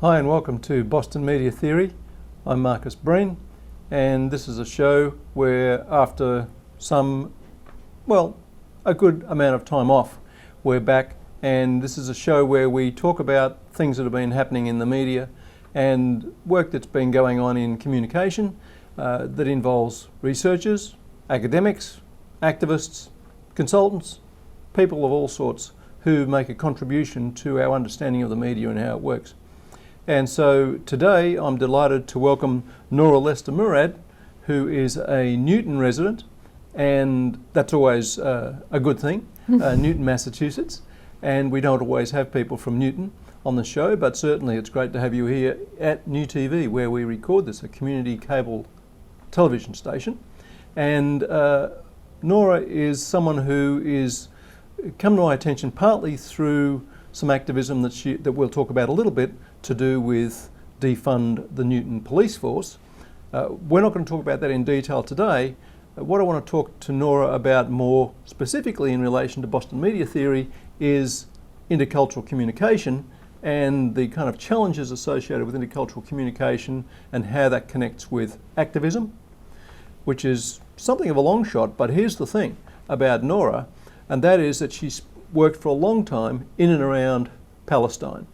Hi and welcome to Boston Media Theory. I'm Marcus Breen, and this is a show where after a good amount of time off, we're back, and this is a show where we talk about things that have been happening in the media and work that's been going on in communication that involves researchers, academics, activists, consultants, people of all sorts who make a contribution to our understanding of the media and how it works. And so today I'm delighted to welcome Nora Murad, who is a Newton resident, and that's always a good thing, Newton, Massachusetts. And we don't always have people from Newton on the show, but certainly it's great to have you here at NewTV, where we record this, a community cable television station. And Nora is someone who is come to my attention partly through some activism that we'll talk about a little bit, to do with defund the Newton police force. We're not going to talk about that in detail today. What I want to talk to Nora about more specifically in relation to Boston Media Theory is intercultural communication and the kind of challenges associated with intercultural communication and how that connects with activism, which is something of a long shot. But here's the thing about Nora, and that is that she's worked for a long time in and around Palestine,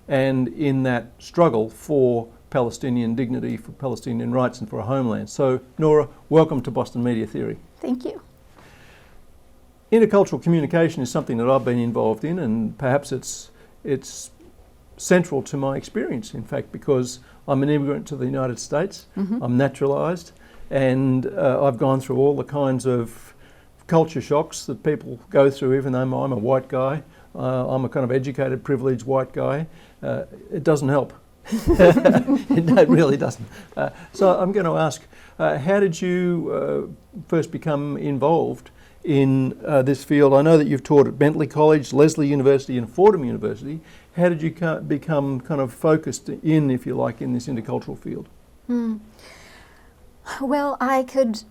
and in that struggle for Palestinian dignity, for Palestinian rights and for a homeland. So Nora, welcome to Boston Media Theory. Thank you. Intercultural communication is something that I've been involved in, and perhaps it's central to my experience, in fact, because I'm an immigrant to the United States. I'm naturalised, and I've gone through all the kinds of culture shocks that people go through, even though I'm a white guy. I'm a kind of educated, privileged white guy. It doesn't help. It really doesn't. So I'm going to ask, how did you first become involved in this field? I know that you've taught at Bentley College, Lesley University and Fordham University. How did you become kind of focused in, if you like, in this intercultural field? Well, I could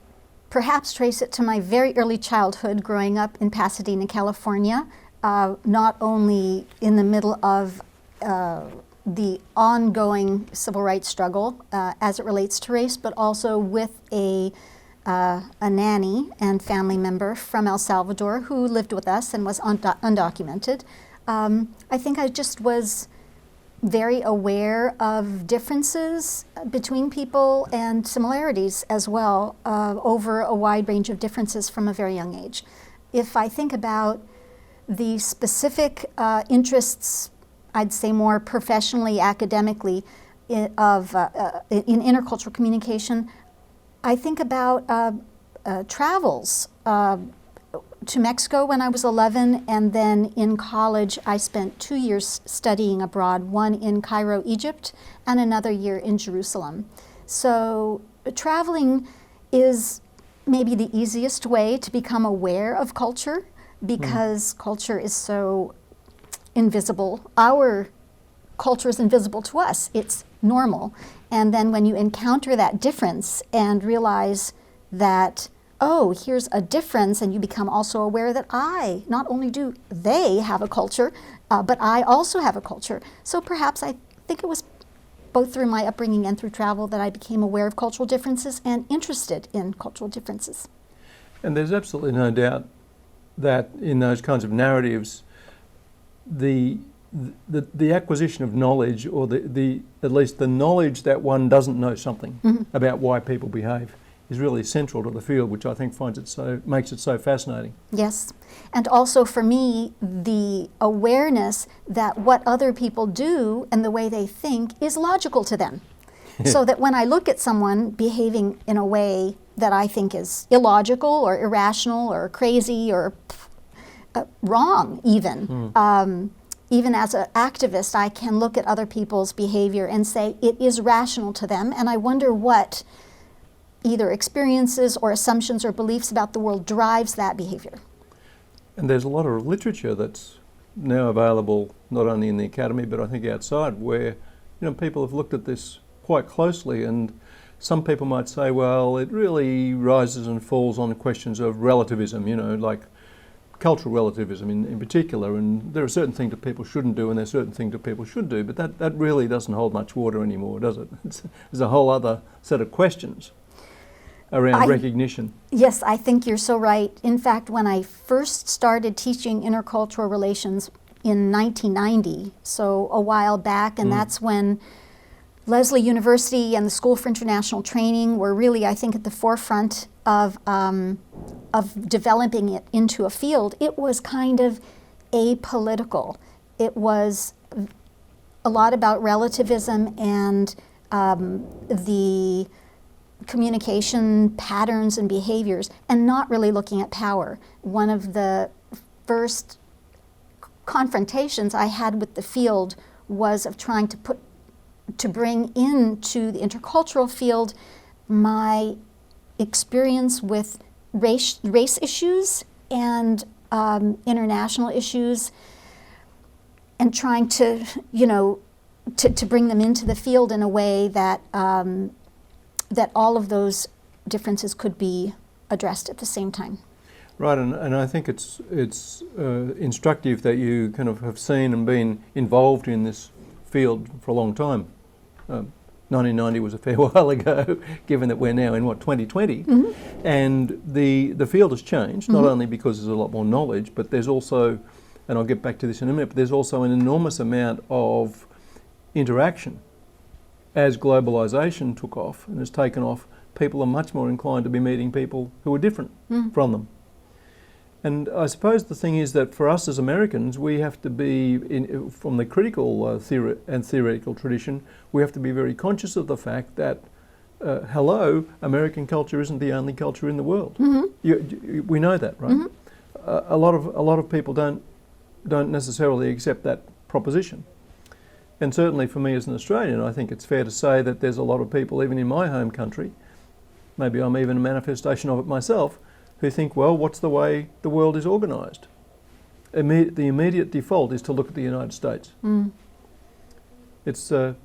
perhaps trace it to my very early childhood growing up in Pasadena, California. Not only in the middle of the ongoing civil rights struggle as it relates to race, but also with a nanny and family member from El Salvador who lived with us and was undocumented. I think I just was very aware of differences between people and similarities as well, over a wide range of differences from a very young age. If I think about the specific interests, I'd say more professionally, academically, in intercultural communication, I think about travels to Mexico when I was 11, and then in college I spent 2 years studying abroad, one in Cairo, Egypt, and another year in Jerusalem. So traveling is maybe the easiest way to become aware of culture, because culture is so invisible. Our culture is invisible to us. It's normal. And then when you encounter that difference and realize that, oh, here's a difference, and you become also aware that not only do they have a culture, but I also have a culture. So perhaps I think it was both through my upbringing and through travel that I became aware of cultural differences and interested in cultural differences. And there's absolutely no doubt that in those kinds of narratives, the acquisition of knowledge, or at least the knowledge that one doesn't know something about why people behave, is really central to the field, which I think makes it so fascinating. Yes, and also for me, the awareness that what other people do and the way they think is logical to them. So that when I look at someone behaving in a way that I think is illogical or irrational or crazy or wrong even, even as an activist, I can look at other people's behavior and say it is rational to them, and I wonder what either experiences or assumptions or beliefs about the world drives that behavior. And there's a lot of literature that's now available, not only in the academy, but I think outside, where people have looked at this quite closely, and some people might say, well, it really rises and falls on questions of relativism, like cultural relativism in particular, and there are certain things that people shouldn't do and there are certain things that people should do, but that really doesn't hold much water anymore, does it? There's a whole other set of questions around recognition. Yes, I think you're so right. In fact, when I first started teaching intercultural relations in 1990, so a while back, and that's when Lesley University and the School for International Training were really, I think, at the forefront of developing it into a field. It was kind of apolitical. It was a lot about relativism and the communication patterns and behaviors, and not really looking at power. One of the first confrontations I had with the field was of trying to bring into the intercultural field my experience with race issues and international issues, and trying to, to bring them into the field in a way that that all of those differences could be addressed at the same time. Right, and I think it's instructive that you kind of have seen and been involved in this field for a long time. 1990 was a fair while ago, given that we're now in 2020, and the field has changed, not only because there's a lot more knowledge, but there's also, and I'll get back to this in a minute, but there's also an enormous amount of interaction. As globalisation took off and has taken off, people are much more inclined to be meeting people who are different from them. And I suppose the thing is that for us as Americans, we have to be, from the critical theory and theoretical tradition, we have to be very conscious of the fact that, hello, American culture isn't the only culture in the world. We know that, right? A lot of people don't necessarily accept that proposition. And certainly for me as an Australian, I think it's fair to say that there's a lot of people, even in my home country, maybe I'm even a manifestation of it myself, who think, well, what's the way the world is organised? The immediate default is to look at the United States. It's a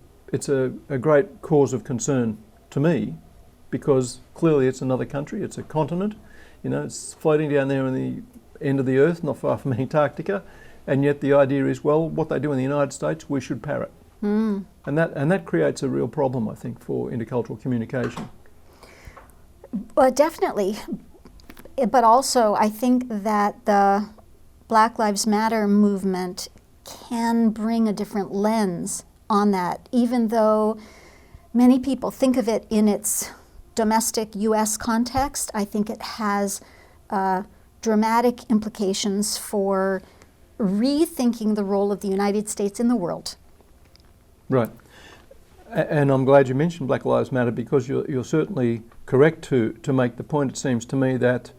great cause of concern to me, because clearly it's another country, it's a continent, it's floating down there in the end of the earth, not far from Antarctica, and yet the idea is, well, what they do in the United States, we should parrot. And that creates a real problem, I think, for intercultural communication. Well, definitely. But also, I think that the Black Lives Matter movement can bring a different lens on that, even though many people think of it in its domestic U.S. context. I think it has dramatic implications for rethinking the role of the United States in the world. Right. And I'm glad you mentioned Black Lives Matter, because you're certainly correct to make the point, it seems to me, that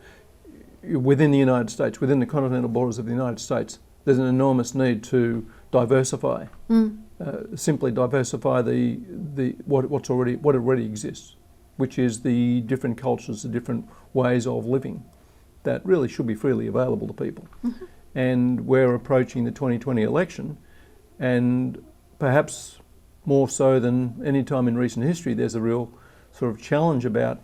within the United States, within the continental borders of the United States, there's an enormous need to diversify, simply diversify what already exists, which is the different cultures, the different ways of living that really should be freely available to people. And we're approaching the 2020 election, and perhaps more so than any time in recent history, there's a real sort of challenge about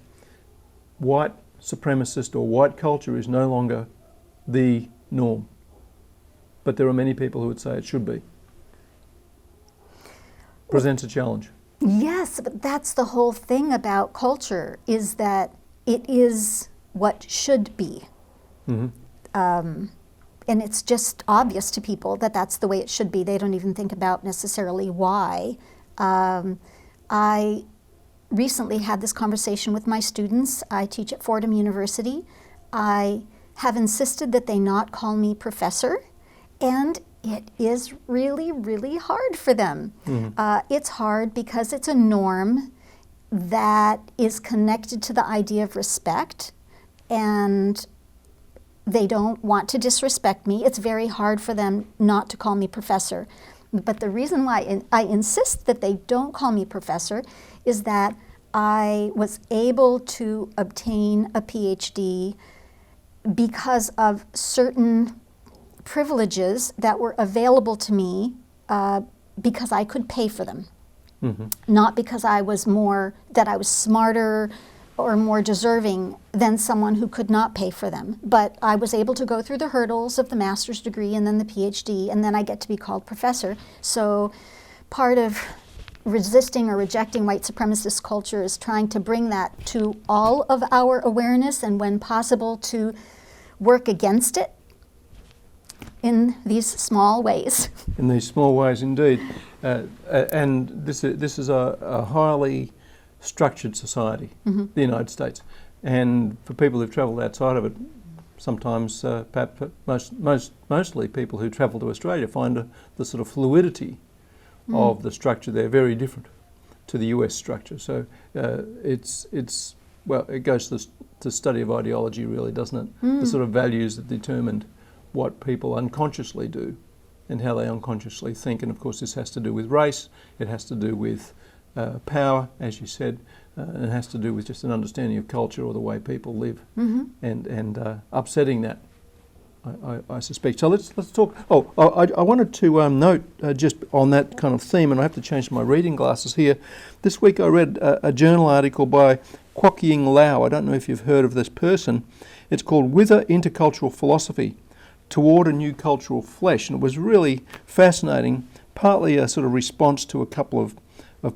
white supremacist or white culture is no longer the norm. But there are many people who would say it should be. Presents a challenge. Yes, but that's the whole thing about culture, is that it is what should be. And it's just obvious to people that that's the way it should be. They don't even think about necessarily why. I recently had this conversation with my students. I teach at Fordham University. I have insisted that they not call me professor, and it is really, really hard for them. It's hard because it's a norm that is connected to the idea of respect, and they don't want to disrespect me. It's very hard for them not to call me professor. But the reason why I insist that they don't call me professor is that I was able to obtain a PhD because of certain privileges that were available to me because I could pay for them. Not because I was smarter, or more deserving than someone who could not pay for them. But I was able to go through the hurdles of the master's degree and then the PhD, and then I get to be called professor. So part of resisting or rejecting white supremacist culture is trying to bring that to all of our awareness, and when possible to work against it in these small ways. In these small ways, indeed. And this is a highly structured society, the United States. And for people who've travelled outside of it, sometimes, perhaps mostly people who travel to Australia find the sort of fluidity of the structure there very different to the US structure. So it goes to the study of ideology, really, doesn't it? The sort of values that determined what people unconsciously do and how they unconsciously think. And of course this has to do with race, it has to do with power, as you said, and it has to do with just an understanding of culture or the way people live, and upsetting that, I suspect. So let's talk. I wanted to note just on that kind of theme, and I have to change my reading glasses here. This week I read a journal article by Kwok Ying Lau. I don't know if you've heard of this person. It's called Wither Intercultural Philosophy Toward a New Cultural Flesh, and it was really fascinating, partly a sort of response to a couple of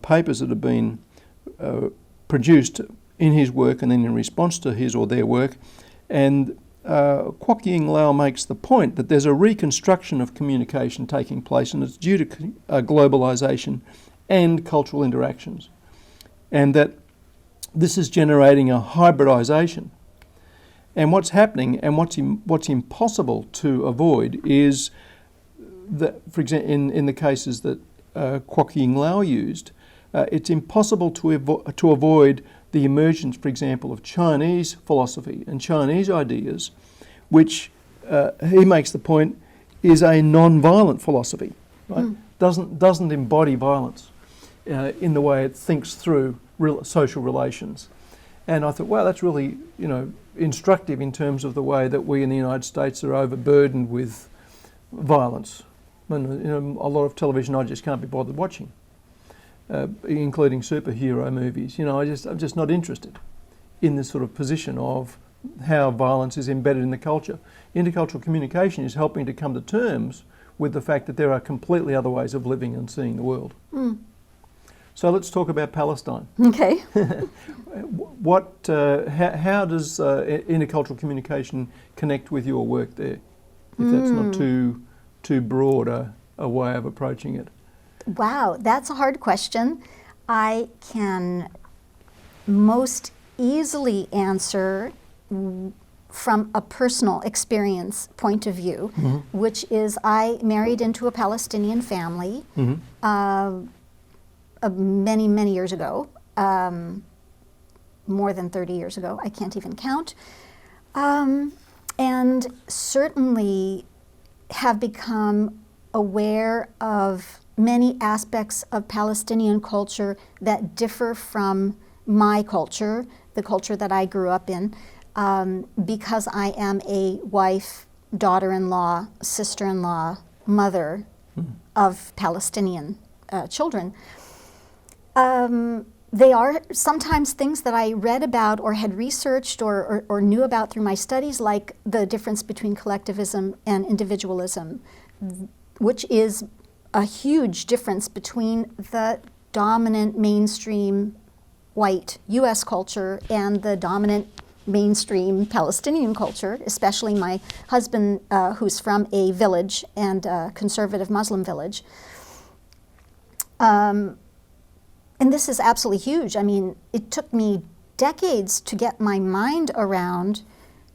papers that have been produced in his work and then in response to his or their work. And Kwok Ying Lau makes the point that there's a reconstruction of communication taking place, and it's due to globalization and cultural interactions, and that this is generating a hybridization. And what's happening, and what's impossible to avoid, is that, for example, in the cases that Kwok Ying Lau used, it's impossible to avoid the emergence, for example, of Chinese philosophy and Chinese ideas, which he makes the point is a non-violent philosophy, right? Doesn't embody violence in the way it thinks through social relations. And I thought, wow, that's really, instructive in terms of the way that we in the United States are overburdened with violence. And, a lot of television I just can't be bothered watching, including superhero movies. I'm just not interested in this sort of position of how violence is embedded in the culture. Intercultural communication is helping to come to terms with the fact that there are completely other ways of living and seeing the world. So let's talk about Palestine. Okay. How does intercultural communication connect with your work there? If that's not too broad a way of approaching it. Wow, that's a hard question. I can most easily answer from a personal experience point of view, which is I married into a Palestinian family many, many years ago, more than 30 years ago, I can't even count, and certainly have become aware of many aspects of Palestinian culture that differ from my culture, the culture that I grew up in, because I am a wife, daughter-in-law, sister-in-law, mother of Palestinian children. They are sometimes things that I read about or had researched or knew about through my studies, like the difference between collectivism and individualism, which is a huge difference between the dominant mainstream white U.S. culture and the dominant mainstream Palestinian culture, especially my husband, who's from a village and a conservative Muslim village. And this is absolutely huge. I mean, it took me decades to get my mind around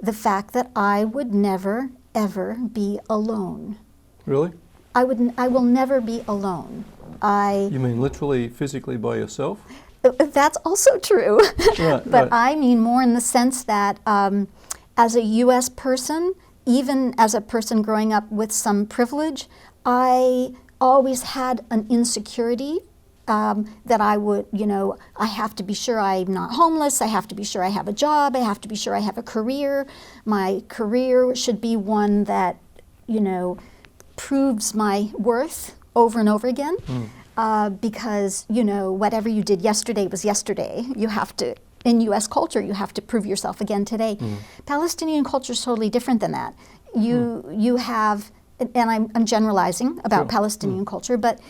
the fact that I would never, ever be alone. Really? I will never be alone. You mean literally, physically by yourself? That's also true. Right, but right. I mean more in the sense that as a U.S. person, even as a person growing up with some privilege, I always had an insecurity that I would, I have to be sure I'm not homeless, I have to be sure I have a job, I have to be sure I have a career. My career should be one that, proves my worth over and over again. Because, whatever you did yesterday was yesterday. You have to in U.S. culture, you have to prove yourself again today. Palestinian culture is totally different than that. You have, and I'm generalizing about Palestinian culture, but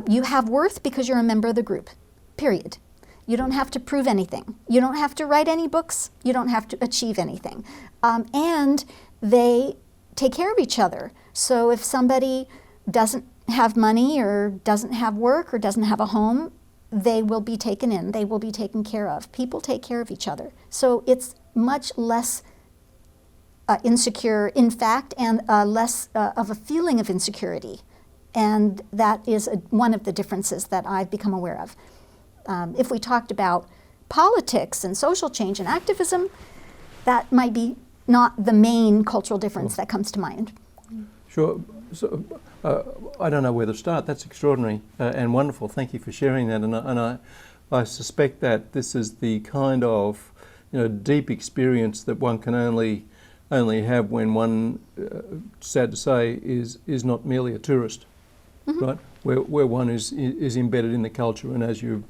you have worth because you're a member of the group, period. You don't have to prove anything. You don't have to write any books. You don't have to achieve anything. And they take care of each other. So if somebody doesn't have money or doesn't have work or doesn't have a home, they will be taken in. They will be taken care of. People take care of each other. So it's much less insecure, in fact, and less of a feeling of insecurity. And that is one of the differences that I've become aware of. If we talked about politics and social change and activism, that might be not the main cultural difference that comes to mind. Sure. So, I don't know where to start. That's extraordinary and wonderful. Thank you for sharing that. And I suspect that this is the kind of deep experience that one can only have when one, sad to say, is not merely a tourist, right? Where one is embedded in the culture, and as you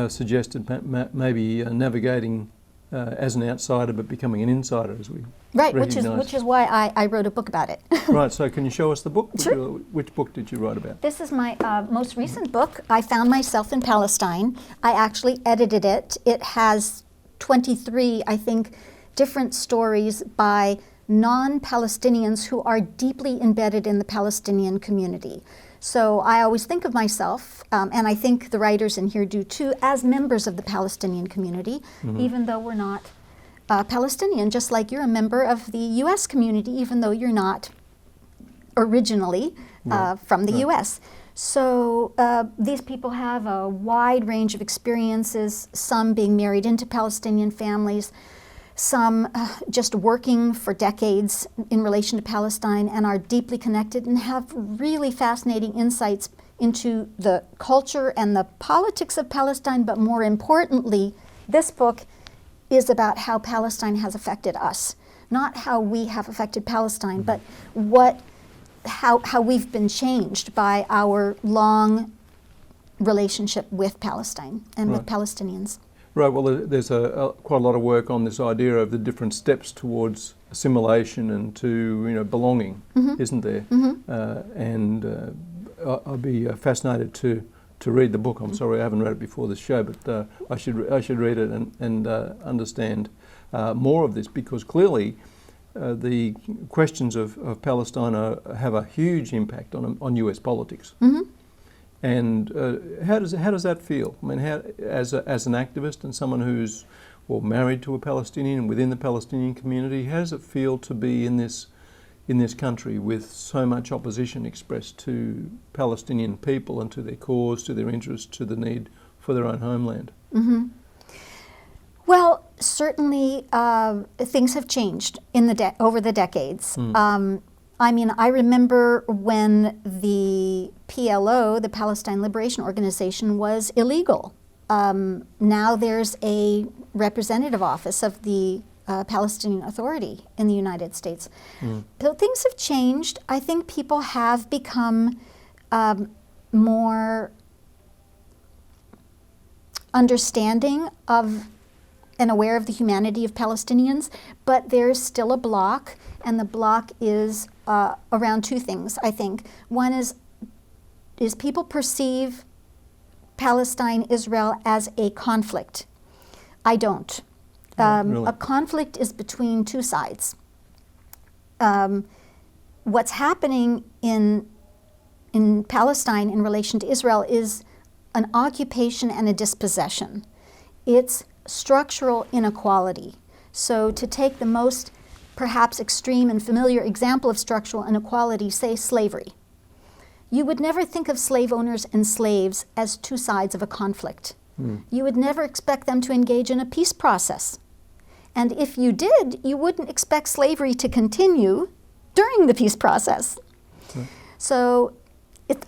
suggested, maybe navigating as an outsider but becoming an insider, as we recognise. Which is why I wrote a book about it. Right, so can you show us the book? Sure. Which book did you write about? This is my most recent book. I found myself in Palestine. I actually edited it. It has 23, I think, different stories by non-Palestinians who are deeply embedded in the Palestinian community. So I always think of myself, and I think the writers in here do too, as members of the Palestinian community, even though we're not Palestinian, just like you're a member of the U.S. community, even though you're not originally from the U.S. So these people have a wide range of experiences, some being married into Palestinian families, some just working for decades in relation to Palestine and are deeply connected and have really fascinating insights into the culture and the politics of Palestine, but more importantly, this book is about how Palestine has affected us. Not how we have affected Palestine, but how we've been changed by our long relationship with Palestine and with Palestinians. Right, well there's quite a lot of work on this idea of the different steps towards assimilation and to belonging, isn't there? And I'll be fascinated to read the book. I'm sorry I haven't read it before this show, but I should read it and understand more of this, because clearly the questions of Palestine have a huge impact on US politics. And how does that feel? I mean, as an activist and someone who's married to a Palestinian within the Palestinian community, how does it feel to be in this country with so much opposition expressed to Palestinian people and to their cause, to their interests, to the need for their own homeland? Well, certainly things have changed in over the decades. I mean, I remember when the PLO, the Palestine Liberation Organization, was illegal. Now there's a representative office of the Palestinian Authority in the United States. So things have changed. I think people have become more understanding of and aware of the humanity of Palestinians, but there's still a block, and the block is around two things, I think. One is people perceive Palestine, Israel as a conflict. I don't. Really? A conflict is between two sides. What's happening in Palestine in relation to Israel is an occupation and a dispossession. It's structural inequality. So to take the most perhaps extreme and familiar example of structural inequality, say slavery. You would never think of slave owners and slaves as two sides of a conflict. You would never expect them to engage in a peace process. And if you did, you wouldn't expect slavery to continue during the peace process. So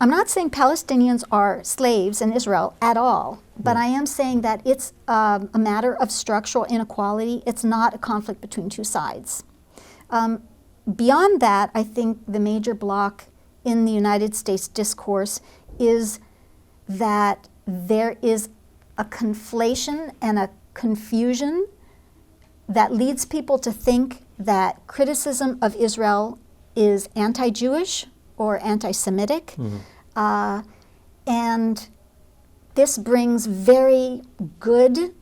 I'm not saying Palestinians are slaves in Israel at all, but I am saying that it's a matter of structural inequality. It's not a conflict between two sides. Beyond that, I think the major block in the United States discourse is that there is a conflation and a confusion that leads people to think that criticism of Israel is anti-Jewish or anti-Semitic. And this brings very good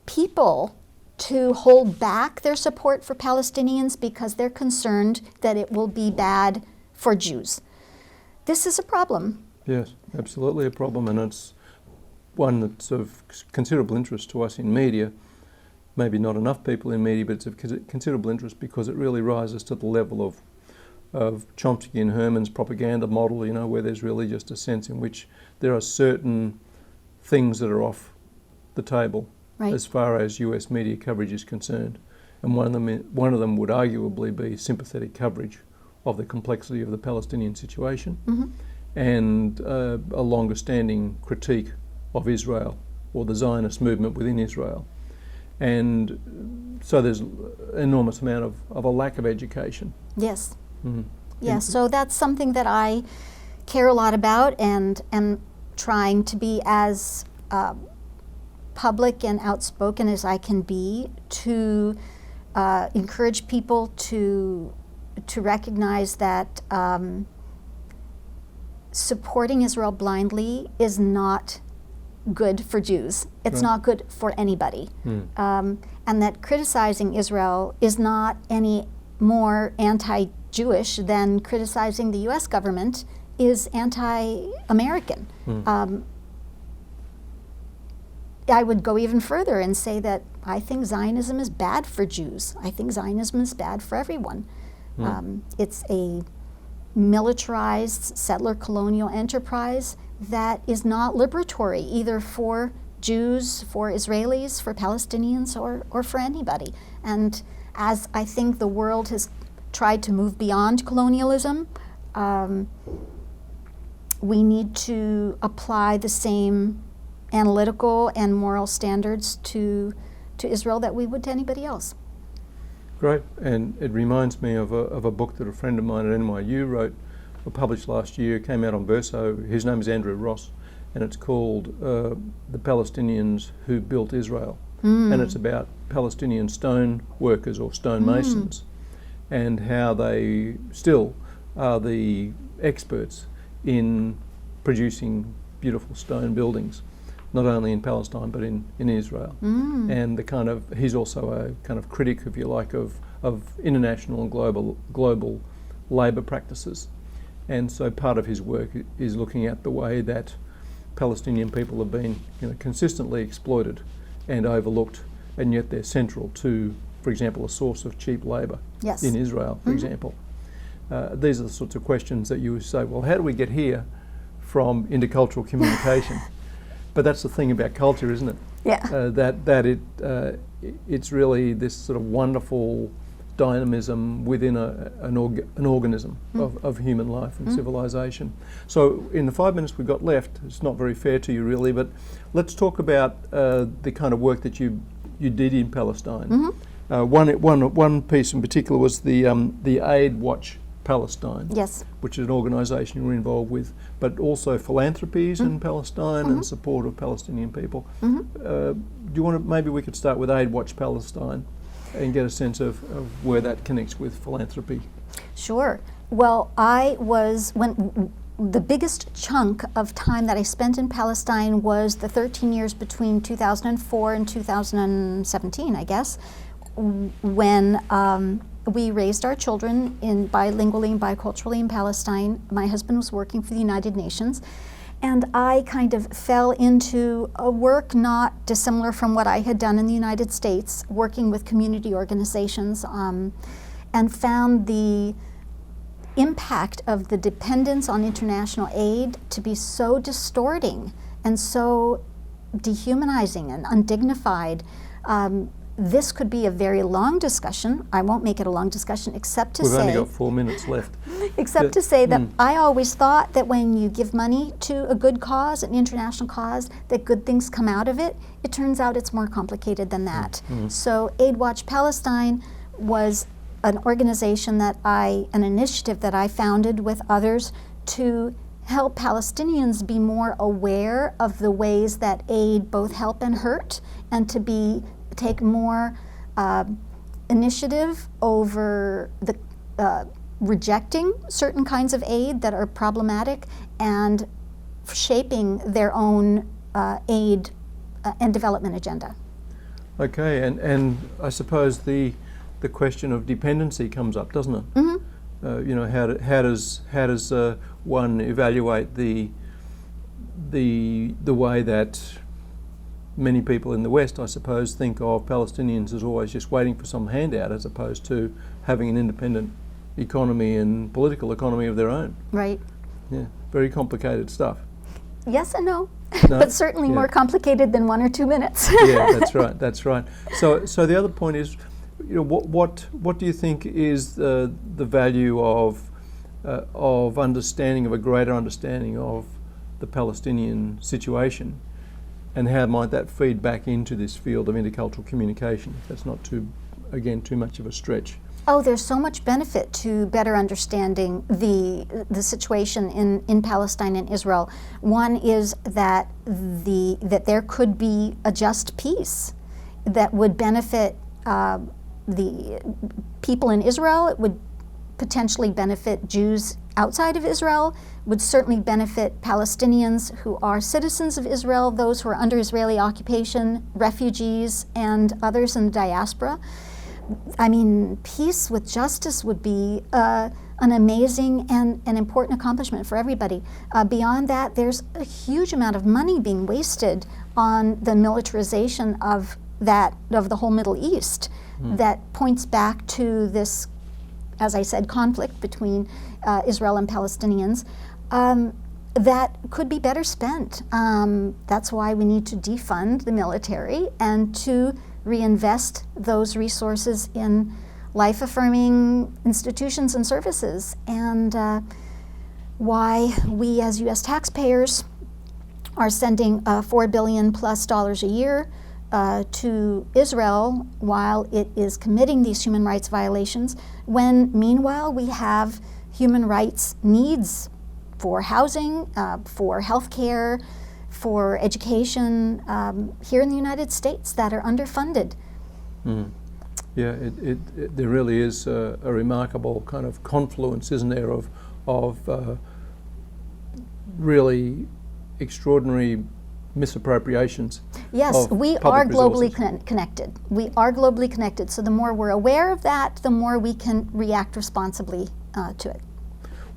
people to hold back their support for Palestinians because they're concerned that it will be bad for Jews. This is a problem. Yes, absolutely a problem, and it's one that's of considerable interest to us in media. Maybe not enough people in media, but it's of considerable interest because it really rises to the level of Chomsky and Herman's propaganda model, you know, where there's really just a sense in which there are certain things that are off the table as far as US media coverage is concerned. And one of them would arguably be sympathetic coverage of the complexity of the Palestinian situation and a longer standing critique of Israel or the Zionist movement within Israel. And so there's an enormous amount of a lack of education. Yes. Yes, so that's something that I care a lot about and am trying to be as public and outspoken as I can be to encourage people to recognize that supporting Israel blindly is not good for Jews. It's not good for anybody. And that criticizing Israel is not any more anti-Jewish than criticizing the US government is anti-American. I would go even further and say that I think Zionism is bad for Jews. I think Zionism is bad for everyone. It's a militarized settler colonial enterprise that is not liberatory either for Jews, for Israelis, for Palestinians, or for anybody. And as I think the world has tried to move beyond colonialism, we need to apply the same analytical and moral standards to Israel that we would to anybody else. Great, and it reminds me of a book that a friend of mine at NYU wrote, or published last year, came out on Verso. His name is Andrew Ross, and it's called The Palestinians Who Built Israel. And it's about Palestinian stone workers or stone masons and how they still are the experts in producing beautiful stone buildings, not only in Palestine but in Israel. And he's also a kind of critic, if you like, of international and global labour practices. And so part of his work is looking at the way that Palestinian people have been, consistently exploited and overlooked, and yet they're central to, for example, a source of cheap labour in Israel, for example. These are the sorts of questions that you would say, well, how do we get here from intercultural communication? But that's the thing about culture, isn't it? Yeah. It's really this sort of wonderful dynamism within an organism of human life and civilization. So in the 5 minutes we've got left, it's not very fair to you really, but let's talk about the kind of work that you did in Palestine. One piece in particular was the Aid Watch Palestine, which is an organisation you're involved with, but also philanthropies in Palestine and support of Palestinian people. Do you want to, maybe we could start with Aid Watch Palestine and get a sense of where that connects with philanthropy? Sure. Well, the biggest chunk of time that I spent in Palestine was the 13 years between 2004 and 2017, I guess, when we raised our children bilingually and biculturally in Palestine. My husband was working for the United Nations, and I kind of fell into a work not dissimilar from what I had done in the United States, working with community organizations, and found the impact of the dependence on international aid to be so distorting and so dehumanizing and undignified. This could be a very long discussion. I won't make it a long discussion except to say... We've only got 4 minutes left. Except to say that I always thought that when you give money to a good cause, an international cause, that good things come out of it. It turns out it's more complicated than that. So Aid Watch Palestine was an organization an initiative that I founded with others to help Palestinians be more aware of the ways that aid both help and hurt, and to take more initiative over the rejecting certain kinds of aid that are problematic and shaping their own aid and development agenda. Okay, and I suppose the question of dependency comes up, doesn't it? Mm-hmm. You know, how does one evaluate the way that many people in the West, I suppose, think of Palestinians as always just waiting for some handout, as opposed to having an independent economy and political economy of their own. Right. Yeah, very complicated stuff. Yes and no, No? but certainly Yeah. more complicated than 1 or 2 minutes. Yeah, that's right. That's right. So the other point is, you know, what do you think is the value of understanding, of a greater understanding of the Palestinian situation, and how might that feed back into this field of intercultural communication? That's not too much of a stretch. Oh, there's so much benefit to better understanding the situation in Palestine and Israel. One is that there could be a just peace that would benefit the people in Israel. It would potentially benefit Jews outside of Israel, would certainly benefit Palestinians who are citizens of Israel, those who are under Israeli occupation, refugees, and others in the diaspora. I mean, peace with justice would be an amazing and an important accomplishment for everybody. Beyond that, there's a huge amount of money being wasted on the militarization of the whole Middle East that points back to this, as I said, conflict between Israel and Palestinians that could be better spent. That's why we need to defund the military and to reinvest those resources in life-affirming institutions and services, and why we as U.S. taxpayers are sending $4 billion plus a year to Israel while it is committing these human rights violations, when meanwhile we have human rights needs for housing, for health care, for education here in the United States that are underfunded. Yeah, there really is a remarkable kind of confluence, isn't there, of really extraordinary misappropriations. Yes, of we public are globally resources. connected. We are globally connected. So the more we're aware of that, the more we can react responsibly to it.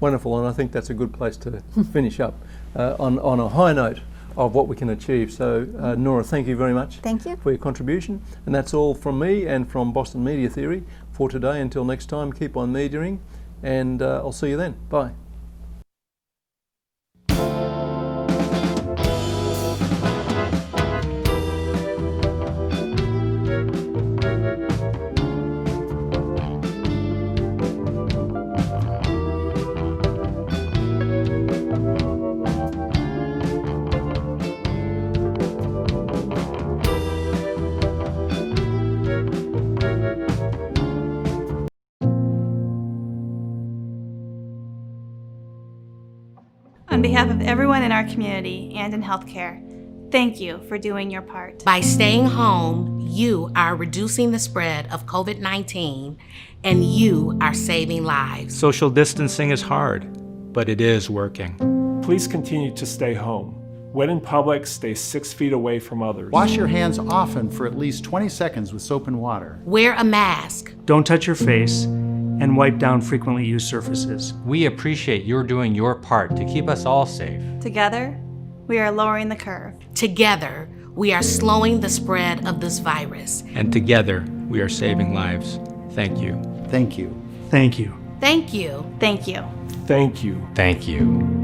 Wonderful, and I think that's a good place to finish up on a high note of what we can achieve. So Nora, thank you very much. Thank you. For your contribution. And that's all from me and from Boston Media Theory for today. Until next time, keep on mediating, and I'll see you then. Bye. On behalf of everyone in our community and in healthcare, thank you for doing your part. By staying home, you are reducing the spread of COVID-19 and you are saving lives. Social distancing is hard, but it is working. Please continue to stay home. When in public, stay 6 feet away from others. Wash your hands often for at least 20 seconds with soap and water. Wear a mask. Don't touch your face, and wipe down frequently used surfaces. We appreciate your doing your part to keep us all safe. Together, we are lowering the curve. Together, we are slowing the spread of this virus. And together, we are saving lives. Thank you. Thank you. Thank you. Thank you. Thank you. Thank you. Thank you.